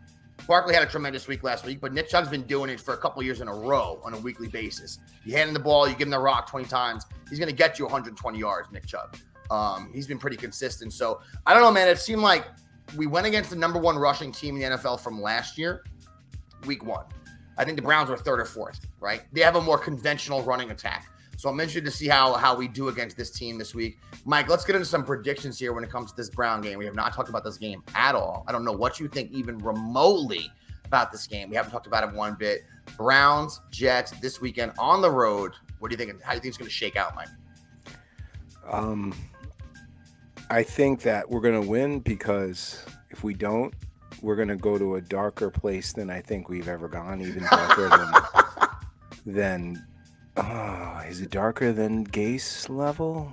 Barkley had a tremendous week last week, but Nick Chubb's been doing it for a couple years in a row on a weekly basis. You hand him the ball, you give him the rock 20 times, he's going to get you 120 yards, Nick Chubb. He's been pretty consistent. So, I don't know, man. It seemed like we went against the number one rushing team in the NFL from last year, week 1. I think the Browns were third or fourth, right? They have a more conventional running attack. So I'm interested to see how we do against this team this week. Mike, let's get into some predictions here when it comes to this Brown game. We have not talked about this game at all. I don't know what you think even remotely about this game. We haven't talked about it one bit. Browns, Jets this weekend on the road. What do you think? How do you think it's going to shake out, Mike? I think that we're going to win because if we don't, we're going to go to a darker place than I think we've ever gone, even darker than is it darker than Gase level?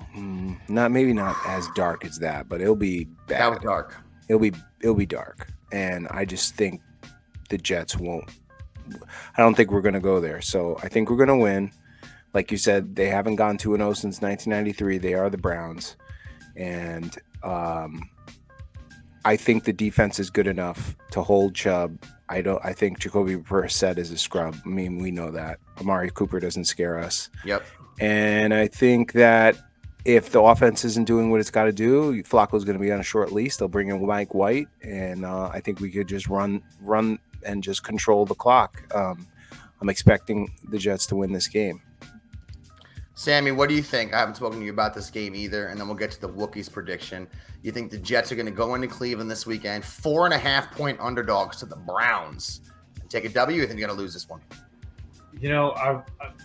Maybe not as dark as that, but it'll be bad. That was dark. It'll be dark, and I just think the Jets won't. I don't think we're going to go there. So I think we're going to win. Like you said, they haven't gone 2-0 since 1993. They are the Browns, and I think the defense is good enough to hold Chubb. I think Jacoby Brissett is a scrub. I mean, we know that. Amari Cooper doesn't scare us. Yep. And I think that if the offense isn't doing what it's got to do, Flacco's going to be on a short leash. They'll bring in Mike White, and I think we could just run and just control the clock. I'm expecting the Jets to win this game. Sammy, what do you think? I haven't spoken to you about this game either, and then we'll get to the Wookiees prediction. You think the Jets are going to go into Cleveland this weekend, 4.5-point underdogs to the Browns, and take a W? You think you're going to lose this one? You know,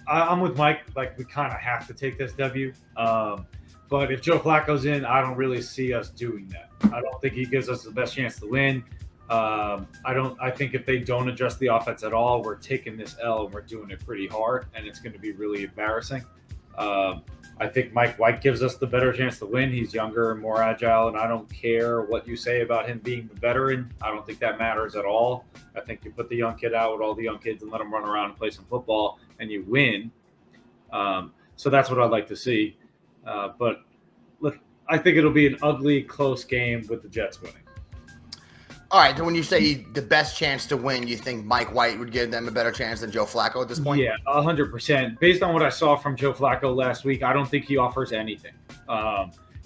I'm with Mike. Like, we kind of have to take this W. But if Joe Flacco's in, I don't really see us doing that. I don't think he gives us the best chance to win. I think if they don't adjust the offense at all, we're taking this L and we're doing it pretty hard, and it's going to be really embarrassing. I think Mike White gives us the better chance to win. He's younger and more agile, and I don't care what you say about him being the veteran. I don't think that matters at all. I think you put the young kid out with all the young kids and let them run around and play some football, and you win. So that's what I'd like to see. But look, I think it'll be an ugly, close game with the Jets winning. All right, so when you say the best chance to win, you think Mike White would give them a better chance than Joe Flacco at this point? Yeah, 100%. Based on what I saw from Joe Flacco last week, I don't think he offers anything.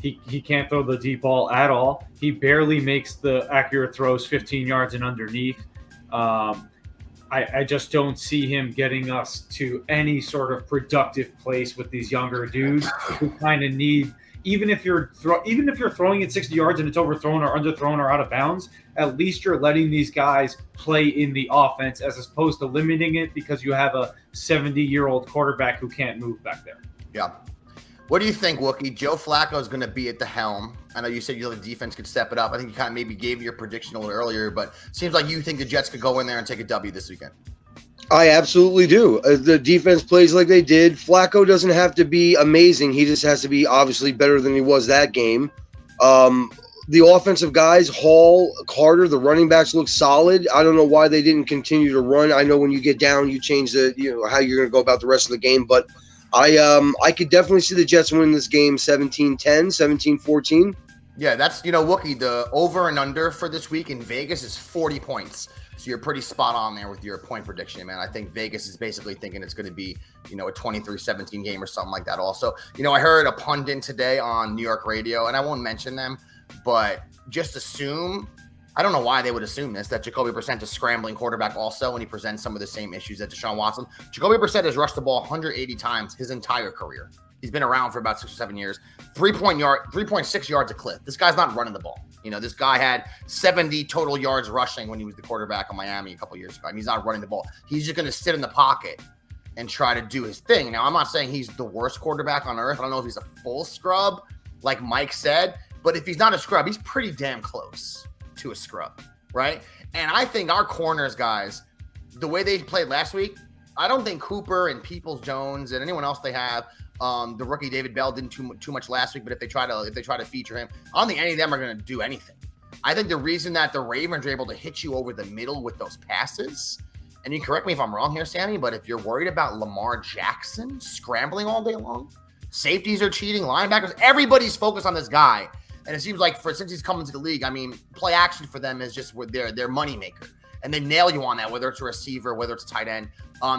He can't throw the deep ball at all. He barely makes the accurate throws 15 yards and underneath. I just don't see him getting us to any sort of productive place with these younger dudes who kind of need – even if you're throwing it 60 yards and it's overthrown or underthrown or out of bounds, at least you're letting these guys play in the offense as opposed to limiting it because you have a 70-year-old quarterback who can't move back there. Yeah. What do you think, Wookie? Joe Flacco is going to be at the helm. I know you said the defense could step it up. I think you kind of maybe gave your prediction a little earlier, but it seems like you think the Jets could go in there and take a W this weekend. I absolutely do. The defense plays like they did. Flacco doesn't have to be amazing. He just has to be obviously better than he was that game. The offensive guys, Hall, Carter, the running backs look solid. I don't know why they didn't continue to run. I know when you get down, you change how you're going to go about the rest of the game. But I could definitely see the Jets win this game 17-10, 17-14. Yeah, that's, Wookie, the over and under for this week in Vegas is 40 points. So you're pretty spot on there with your point prediction, man. I think Vegas is basically thinking it's going to be, a 23-17 game or something like that. Also, I heard a pundit today on New York radio, and I won't mention them, but just assume, I don't know why they would assume this, that Jacoby Brissett is scrambling quarterback also, and he presents some of the same issues that Deshaun Watson. Jacoby Brissett has rushed the ball 180 times his entire career. He's been around for about 6 or 7 years. 3.6 yards a clip. This guy's not running the ball. This guy had 70 total yards rushing when he was the quarterback of Miami a couple years ago. And he's not running the ball. He's just going to sit in the pocket and try to do his thing. Now, I'm not saying he's the worst quarterback on earth. I don't know if he's a full scrub, like Mike said. But if he's not a scrub, he's pretty damn close to a scrub, right? And I think our corners, guys, the way they played last week, I don't think Cooper and Peoples-Jones and anyone else they have, the rookie David Bell didn't too much last week, but if they try to feature him, I don't think any of them are going to do anything. I think the reason that the Ravens are able to hit you over the middle with those passes, and you correct me if I'm wrong here, Sammy, but if you're worried about Lamar Jackson scrambling all day long, safeties are cheating, linebackers, everybody's focused on this guy. And it seems like since he's come into the league, play action for them is just their money maker. And they nail you on that, whether it's a receiver, whether it's a tight end.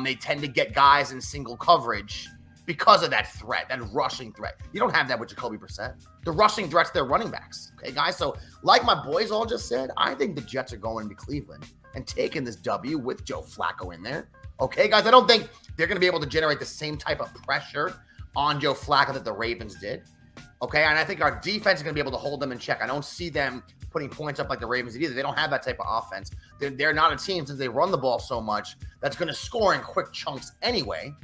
They tend to get guys in single coverage because of that threat, that rushing threat. You don't have that with Jacoby Brissett. The rushing threat's their running backs. Okay, guys? So like my boys all just said, I think the Jets are going to Cleveland and taking this W with Joe Flacco in there. Okay, guys? I don't think they're going to be able to generate the same type of pressure on Joe Flacco that the Ravens did. Okay, and I think our defense is going to be able to hold them in check. I don't see them putting points up like the Ravens did either. They don't have that type of offense. They're not a team, since they run the ball so much, that's going to score in quick chunks anyway.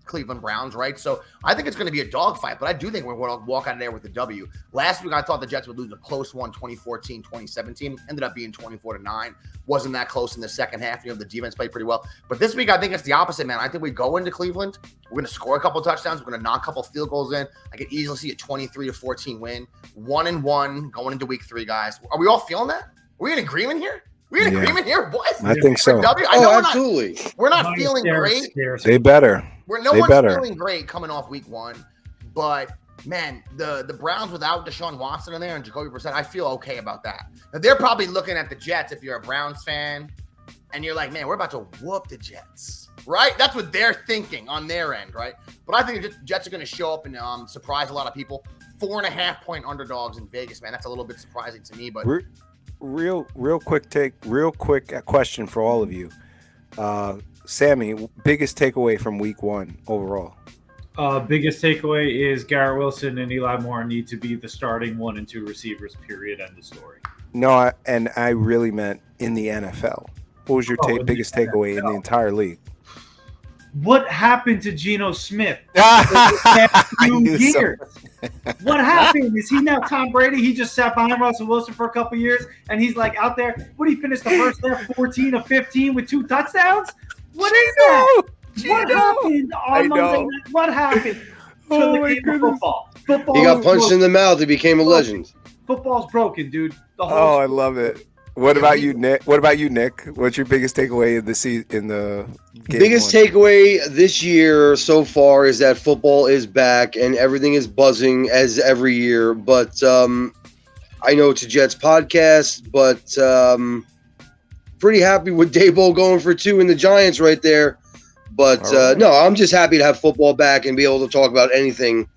Cleveland Browns, right? So I think it's going to be a dogfight, but I do think we're going to walk out of there with the W. Last week, I thought the Jets would lose a close one, 2014, 2017. Ended up being 24-9. Wasn't that close in the second half. The defense played pretty well. But this week, I think it's the opposite, man. I think we go into Cleveland. We're going to score a couple touchdowns. We're going to knock a couple field goals in. I could easily see a 23-14 win. 1-1 going into week 3, guys. Are we all feeling that? Are we in agreement here? We're in agreement here, boys. I think so. I know absolutely. We're not feeling great. They better. No one's feeling great coming off week 1, but man, the Browns without Deshaun Watson in there and Jacoby Brissett, I feel okay about that. Now, they're probably looking at the Jets if you're a Browns fan, and you're like, man, we're about to whoop the Jets, right? That's what they're thinking on their end, right? But I think the Jets are going to show up and surprise a lot of people. 4.5-point underdogs in Vegas, man. That's a little bit surprising to me, but real quick question for all of you. Sammy, biggest takeaway from week 1 overall? Biggest takeaway is Garrett Wilson and Eli Moore need to be the starting 1 and 2 receivers, period, end of story. No, I really meant in the NFL. What was your biggest takeaway in the entire league? What happened to Geno Smith the past few years? What happened? Is he now Tom Brady? He just sat behind Russell Wilson for a couple years, and he's like out there. What, he finished the first half 14 of 15 with 2 touchdowns? What is that? What happened on Monday night? What happened to the game of football? He got punched in the mouth. He became a legend. Football's broken, dude. I love it. What about you, Nick? What's your biggest takeaway in the game? Biggest takeaway this year so far is that football is back and everything is buzzing as every year. But I know it's a Jets podcast, but pretty happy with Daboll going for 2 in the Giants right there. But no, I'm just happy to have football back and be able to talk about anything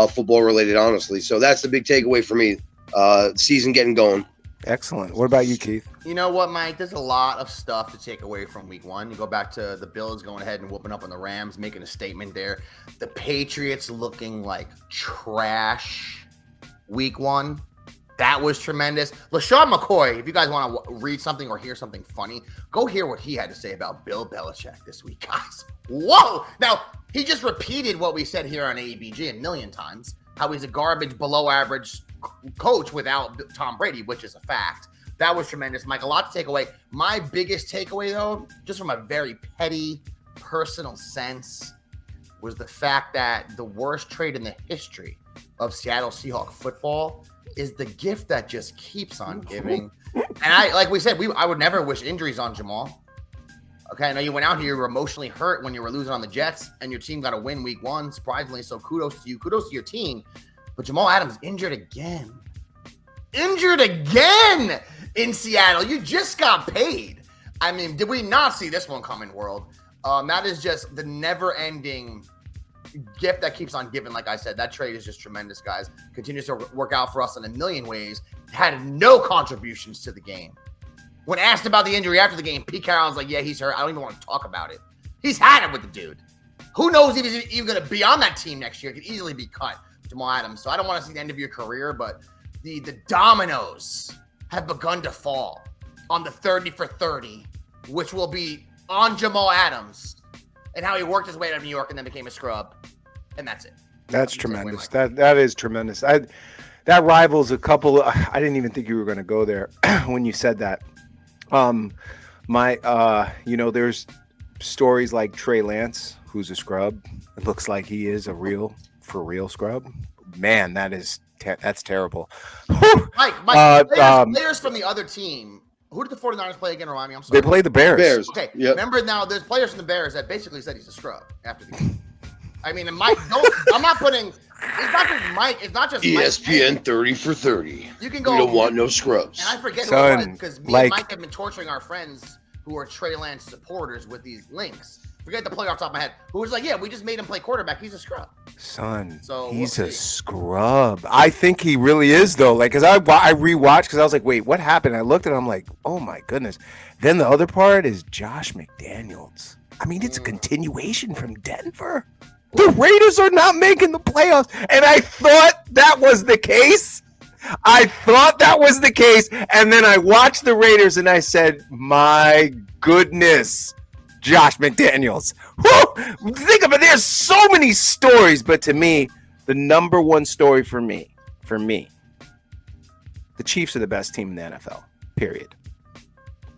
football related, honestly. So that's the big takeaway for me. Season getting going. Excellent. What about you, Keith? You know what, Mike? There's a lot of stuff to take away from week 1. You go back to the Bills going ahead and whooping up on the Rams, making a statement there. The Patriots looking like trash week 1. That was tremendous. LaShawn McCoy, if you guys want to read something or hear something funny, go hear what he had to say about Bill Belichick this week, guys. Whoa! Now, he just repeated what we said here on A.E.B.G. a million times, how he's a garbage, below average coach without Tom Brady, which is a fact. That was tremendous, Mike. A lot to take away. My biggest takeaway, though, just from a very petty, personal sense, was the fact that the worst trade in the history of Seattle Seahawks football is the gift that just keeps on giving. And like we said, I would never wish injuries on Jamal. Okay, I know you went out here, you were emotionally hurt when you were losing on the Jets, and your team got a win week 1, surprisingly. So kudos to you. Kudos to your team. But Jamal Adams injured again. Injured again in Seattle. You just got paid. I mean, did we not see this one coming, world? That is just the never-ending gift that keeps on giving. Like I said, that trade is just tremendous, guys. Continues to work out for us in a million ways. Had no contributions to the game. When asked about the injury after the game, Pete Carroll's like, yeah, he's hurt. I don't even want to talk about it. He's had it with the dude. Who knows if he's even going to be on that team next year? Could easily be cut, Jamal Adams. So I don't want to see the end of your career, but the dominoes have begun to fall on the 30 for 30, which will be on Jamal Adams and how he worked his way out of New York and then became a scrub. And that's it. That's tremendous. That is tremendous. That rivals a couple of, I didn't even think you were going to go there when you said that. There's stories like Trey Lance, who's a scrub. It looks like he is a for real scrub. Man, that's terrible. Mike, players from the other team. Who did the 49ers play again? Remind me. I'm sorry. They played the Bears. Okay. Yep. Remember now, there's players from the Bears that basically said he's a scrub after the game. I mean, and Mike, I'm not putting. It's not just Mike. It's not just ESPN Mike. 30 for 30. You can go. We don't want no scrubs. And I forget who it was because me and Mike have been torturing our friends who are Trey Lance supporters with these links. Forget the player off the top of my head. Who was like, yeah, we just made him play quarterback. He's a scrub. Son, so he's a scrub. I think he really is, though. Like, because I rewatched because I was like, wait, what happened? I looked and I'm like, oh, my goodness. Then the other part is Josh McDaniels. I mean, it's a continuation from Denver. The Raiders are not making the playoffs. And I thought that was the case. And then I watched the Raiders and I said, my goodness. Josh McDaniels. Woo! Think of it. There's so many stories, but to me, the number one story for me, the Chiefs are the best team in the NFL. Period.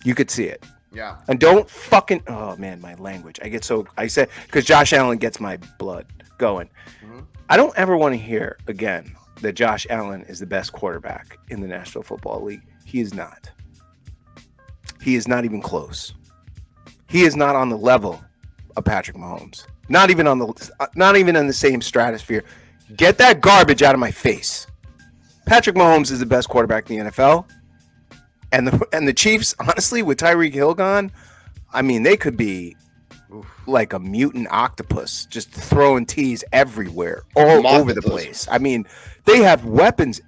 You could see it. Yeah. And don't fucking. Oh man, my language. I said because Josh Allen gets my blood going. Mm-hmm. I don't ever want to hear again that Josh Allen is the best quarterback in the National Football League. He is not. He is not even close. He is not on the level of Patrick Mahomes. Not even in the same stratosphere. Get that garbage out of my face. Patrick Mahomes is the best quarterback in the NFL. And the Chiefs, honestly, with Tyreek Hill gone, I mean, they could be like a mutant octopus, just throwing T's everywhere, all over the place. I mean, they have weapons.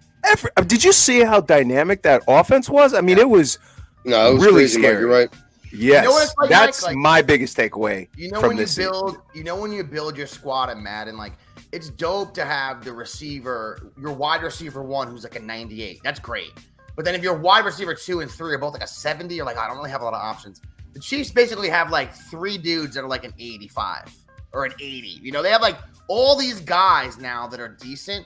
Did you see how dynamic that offense was? I mean, it was really crazy, scary. Mike, you're right. Yes, you know like, that's Mike? my biggest takeaway. When you build your squad in Madden, like it's dope to have the receiver, your wide receiver 1 who's like a 98. That's great. But then if your wide receiver 2 and 3 are both like a 70, you're like, I don't really have a lot of options. The Chiefs basically have like 3 dudes that are like an 85 or an 80. You know, they have like all these guys now that are decent,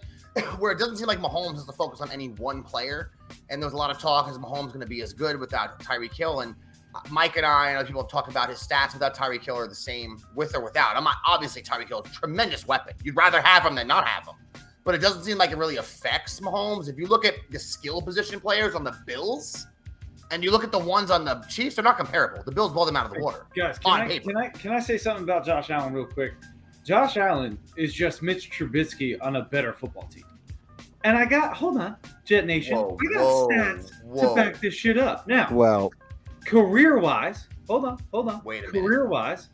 where it doesn't seem like Mahomes has to focus on any one player. And there's a lot of talk, is Mahomes going to be as good without Tyreek Hill? And Mike and I know people have talked about his stats without Tyreek Hill are the same with or without. Obviously Tyreek Hill is a tremendous weapon. You'd rather have him than not have him. But it doesn't seem like it really affects Mahomes. If you look at the skill position players on the Bills and you look at the ones on the Chiefs, they're not comparable. The Bills blow them out of the water. Guys, can I say something about Josh Allen real quick? Josh Allen is just Mitch Trubisky on a better football team. And hold on, Jet Nation. I got stats to back this shit up. Now, career-wise, hold on. Wait a minute. Career-wise,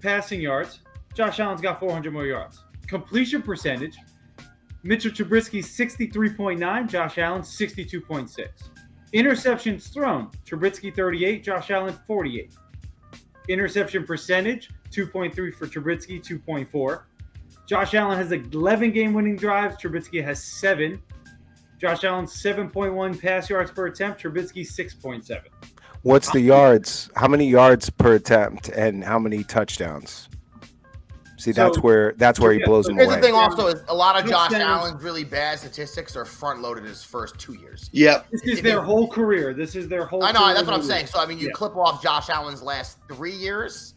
passing yards, Josh Allen's got 400 more yards. Completion percentage, Mitchell Trubisky 63.9, Josh Allen 62.6. Interceptions thrown, Trubisky 38, Josh Allen 48. Interception percentage, 2.3 for Trubisky, 2.4. Josh Allen has 11 game-winning drives, Trubisky has 7. Josh Allen 7.1 pass yards per attempt, Trubisky 6.7. What's the yards? How many yards per attempt and how many touchdowns? See, that's where he blows them away. Here's the thing also is a lot of Josh Allen's really bad statistics are front-loaded his first 2 years. Yep. This is their whole career. I know, that's what I'm saying. So, I mean, you clip off Josh Allen's last 3 years,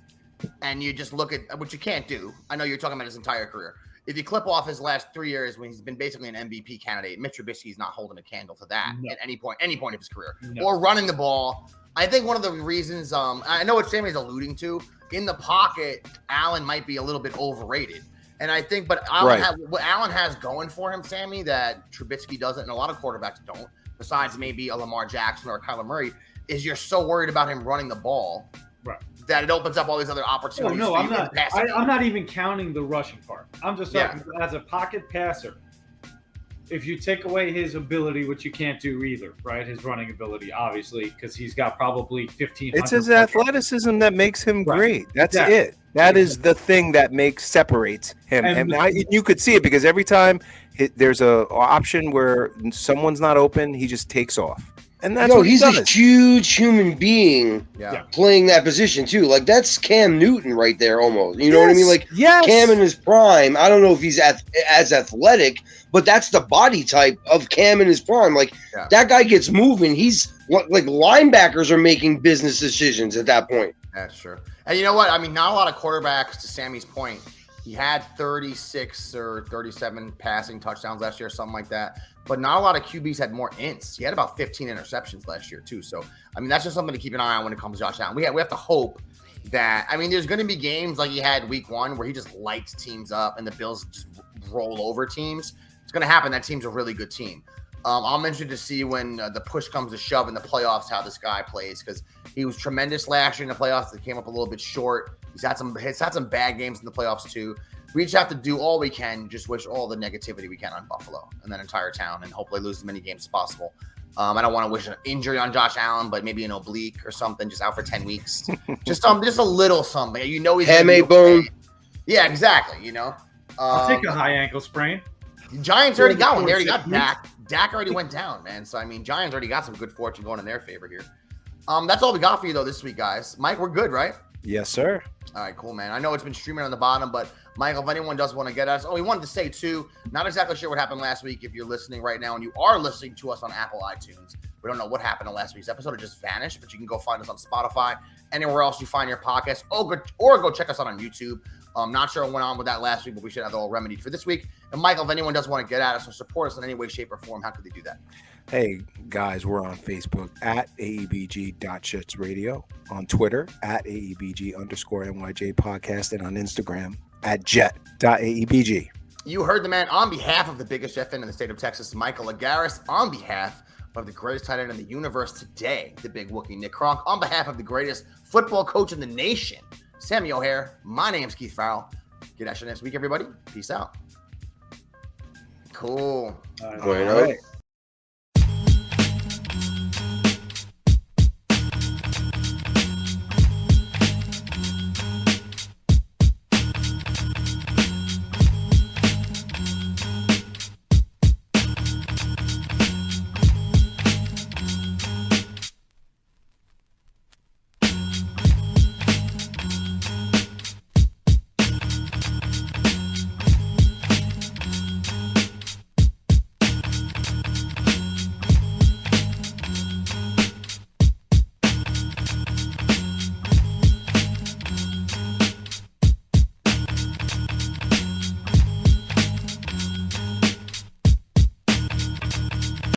and you just look at, which you can't do. I know you're talking about his entire career. If you clip off his last 3 years when he's been basically an MVP candidate, Mitch Trubisky's not holding a candle to that at any point of his career. Or running the ball. I think one of the reasons, I know what Sammy's alluding to, in the pocket, Allen might be a little bit overrated. And I think, but what Allen has going for him, Sammy, that Trubisky doesn't, and a lot of quarterbacks don't, besides maybe a Lamar Jackson or a Kyler Murray, is you're so worried about him running the ball that it opens up all these other opportunities. No, I'm not. I'm not even counting the rushing part. I'm just talking as a pocket passer. If you take away his ability, which you can't do either, right? His running ability, obviously, because he's got probably 1,500. It's his athleticism that makes him great. That's it. That is the thing that separates him. And you could see it because every time there's a option where someone's not open, he just takes off. And that's what he's a huge human being playing that position too. Like that's Cam Newton right there almost. You know what I mean? Like Cam in his prime. I don't know if he's as athletic, but that's the body type of Cam in his prime. Like that guy gets moving. He's like linebackers are making business decisions at that point. That's true. And you know what? I mean, not a lot of quarterbacks, to Sammy's point. He had 36 or 37 passing touchdowns last year, something like that. But not a lot of QBs had more ints. He had about 15 interceptions last year, too. So, I mean, that's just something to keep an eye on when it comes to Josh Allen. We have to hope that, I mean, there's going to be games like he had week 1 where he just lights teams up and the Bills just roll over teams. It's going to happen. That team's a really good team. I'm interested to see when the push comes to shove in the playoffs how this guy plays because he was tremendous last year in the playoffs. They came up a little bit short. He's had some bad games in the playoffs too. We just have to do all we can, just wish all the negativity we can on Buffalo and that entire town and hopefully lose as many games as possible. I don't want to wish an injury on Josh Allen, but maybe an oblique or something, just out for 10 weeks. just a little something. You know he's hamate bone. Yeah, exactly. You know. I'll take a high ankle sprain. Giants already got one. They already got Dak. Dak already went down, man. So, I mean, Giants already got some good fortune going in their favor here. That's all we got for you, though, this week, guys. Mike, we're good, right? Yes, sir. All right, cool, man. I know it's been streaming on the bottom, but, Michael, if anyone does want to get us, we wanted to say, too, not exactly sure what happened last week if you're listening right now and you are listening to us on Apple iTunes. We don't know what happened in last week's episode. It just vanished, but you can go find us on Spotify, anywhere else you find your podcast, or go check us out on YouTube. I'm not sure what went on with that last week, but we should have it all remedied for this week. And Michael, if anyone does want to get at us or support us in any way, shape, or form, how could they do that? Hey, guys, we're on Facebook at AEBG.ShitsRadio, on Twitter at AEBG_NYJ podcast, and on Instagram at jet.AEBG. You heard the man. On behalf of the biggest jet fan in the state of Texas, Michael Agaris, on behalf of the greatest tight end in the universe today, the big Wookiee Nick Kronk, on behalf of the greatest football coach in the nation, Sammy O'Hare. My name's Keith Farrell. Get at you next week, everybody. Peace out. Cool. All right.